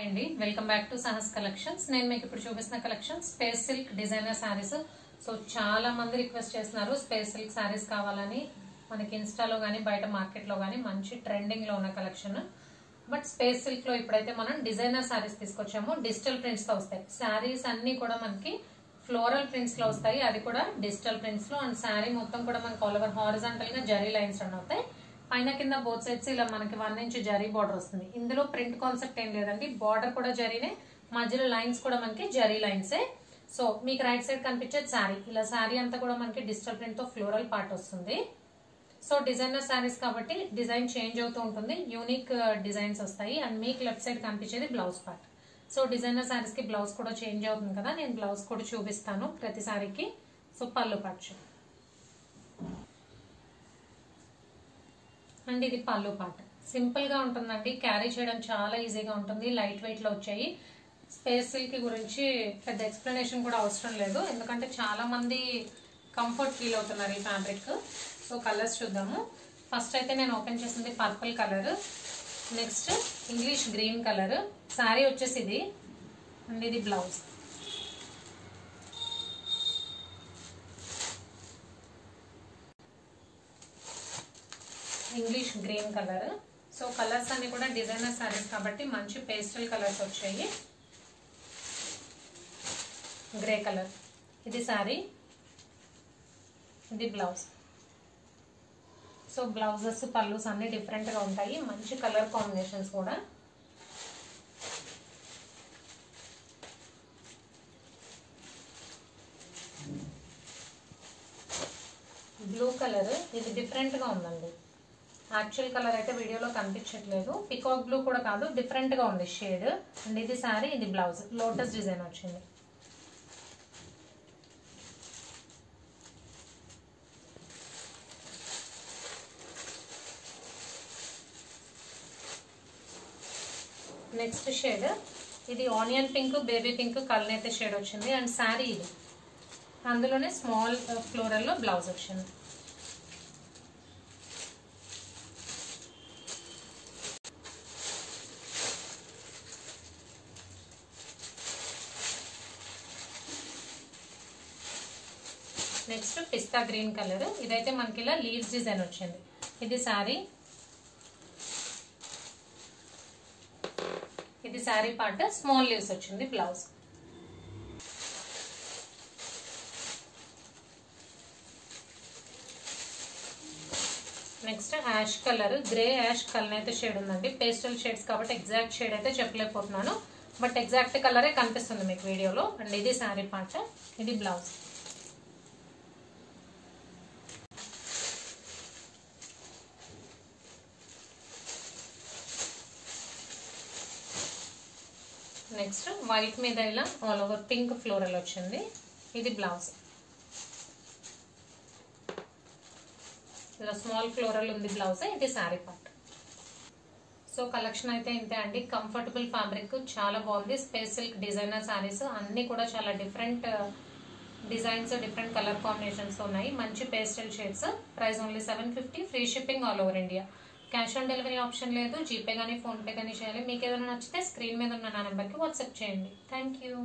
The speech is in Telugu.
అండి welcome back to Sahas collections. నేను మీకు ఇప్పుడు చూపిస్తున్న collection space silk designer saris. So చాలా మంది రిక్వెస్ట్ చేస్తున్నారు స్పేస్ సిల్క్ సారీస్ కావాలని. మనకి ఇన్స్టాలో గానీ బయట మార్కెట్ లో గానీ మంచి ట్రెండింగ్ లో ఉన్న కలెక్షన్. బట్ స్పేస్ సిల్క్ లో ఇప్పుడైతే మనం డిజైనర్ సారీస్ తీసుకొచ్చాము. డిజిటల్ ప్రింట్స్ తో వస్తాయి సారీస్ అన్ని కూడా. మనకి ఫ్లోరల్ ప్రింట్స్ లో వస్తాయి, అది కూడా డిజిటల్ ప్రింట్స్ లో. అండ్ శారీ మొత్తం కూడా మనకి ఆల్ ఓవర్ హారిజాంటల్ గా జరీ లైన్స్ రన్ అవుతాయి. పైన కింద బోత్ సైడ్స్ ఇలా మనకి 1 ఇంచ్ జరీ బార్డర్ వస్తుంది. ఇందులో ప్రింట్ కాన్సెప్ట్ ఏం లేదండి, బార్డర్ కూడా జరీనే, మధ్యలో లైన్స్ కూడా మనకి జరీ లైన్సే. సో మీకు రైట్ సైడ్ కనిపించేది శారీ. ఇలా శారీ అంతా కూడా మనకి డిజిటల్ ప్రింట్ తో ఫ్లోరల్ పార్ట్ వస్తుంది. సో డిజైనర్ శారీస్ కాబట్టి డిజైన్ చేంజ్ అవుతూ ఉంటుంది, యూనిక్ డిజైన్స్ వస్తాయి. అండ్ మీకు లెఫ్ట్ సైడ్ కనిపించేది blouse part. So designer saris కి బ్లౌజ్ కూడా చేంజ్ అవుతుంది కదా, నేను బ్లౌజ్ కూడా చూపిస్తాను ప్రతి శారీకి. సో పళ్ళు పార్ట్ అండ్ ఇది పళ్ళు పార్ట్. సింపుల్ గా ఉంటుందండి, క్యారీ చేయడం చాలా ఈజీగా ఉంటుంది, లైట్ వెయిట్ లో వచ్చాయి. స్పేస్ సిల్క్ గురించి పెద్ద ఎక్స్ప్లెనేషన్ కూడా అవసరం లేదు, ఎందుకంటే చాలా మంది కంఫర్ట్ ఫీల్ అవుతున్నారు ఈ ఫ్యాబ్రిక్. సో కలర్స్ చూద్దాము. ఫస్ట్ అయితే నేను ఓపెన్ చేసింది purple colour, next English green colour. Sari వచ్చేసి ఇది అండ్ ఇది blouse. English green colour. So colours అన్ని కూడా డిజైనర్ సారీస్ కాబట్టి మంచి పేస్టల్ కలర్స్ వచ్చాయి. గ్రే కలర్ ఇది సారీ, ఇది బ్లౌజ్. సో బ్లౌజెస్ పళ్ళుస్ అన్ని డిఫరెంట్ గా ఉంటాయి, మంచి కలర్ కాంబినేషన్స్ కూడా. బ్లూ కలర్ ఇది డిఫరెంట్ గా ఉందండి. యాక్చువల్ కలర్ అయితే వీడియోలో కనిపించట్లేదు, పికాక్ బ్లూ కూడా కాదు, డిఫరెంట్ గా ఉంది షేడ్. అండ్ ఇది సారీ, ఇది బ్లౌజ్, లోటస్ డిజైన్ వచ్చింది. నెక్స్ట్ షేడ్ ఇది onion pink, baby pink colour shade వచ్చింది. అండ్ సారీ ఇది, అందులోనే స్మాల్ ఫ్లోరల్ లో బ్లౌజ్ వచ్చింది. నెక్స్ట్ పిస్తా గ్రీన్ కలర్, ఇదైతే మనకి ఇలా లీవ్స్ డిజైన్ వచ్చింది. ఇది సారీ, ఇది సారీ పార్ట్, స్మాల్ లీవ్స్ వచ్చింది blouse. Next ash colour, grey ash colour అయితే షేడ్ ఉందండి. పేస్టల్ షేడ్స్ కాబట్టి ఎగ్జాక్ట్ షేడ్ అయితే చెప్పలేకపోతున్నాను, బట్ ఎగ్జాక్ట్ కలరే కనిపిస్తుంది మీకు వీడియోలో. అండ్ ఇది సారీ పార్ట్, ఇది బ్లౌజ్. నెక్స్ట్ వైట్ మీద ఇలా ఆల్ ఓవర్ పింక్ ఫ్లోరల్ వచ్చింది, ఇది బ్లౌజ్. ఇలా స్మాల్ ఫ్లోరల్ ఉంది బ్లౌజ్, ఇది శారీ పార్ట్. సో కలెక్షన్ అయితే ఇంతే అండి. కంఫర్టబుల్ ఫ్యాబ్రిక్, చాలా బాగుంది. స్పేస్ సిల్క్ డిజైనర్ శారీస్ అన్ని కూడా చాలా different designs, different colour combinations ఉన్నాయి, మంచి pastel shades. Price only 750, free shipping all over India. Cash on delivery option లేదు, జీపే కానీ ఫోన్పే కానీ చేయాలి. మీకు ఏదైనా నచ్చితే స్క్రీన్ మీద ఉన్న నా నెంబర్కి వాట్సాప్ చేయండి. Thank you.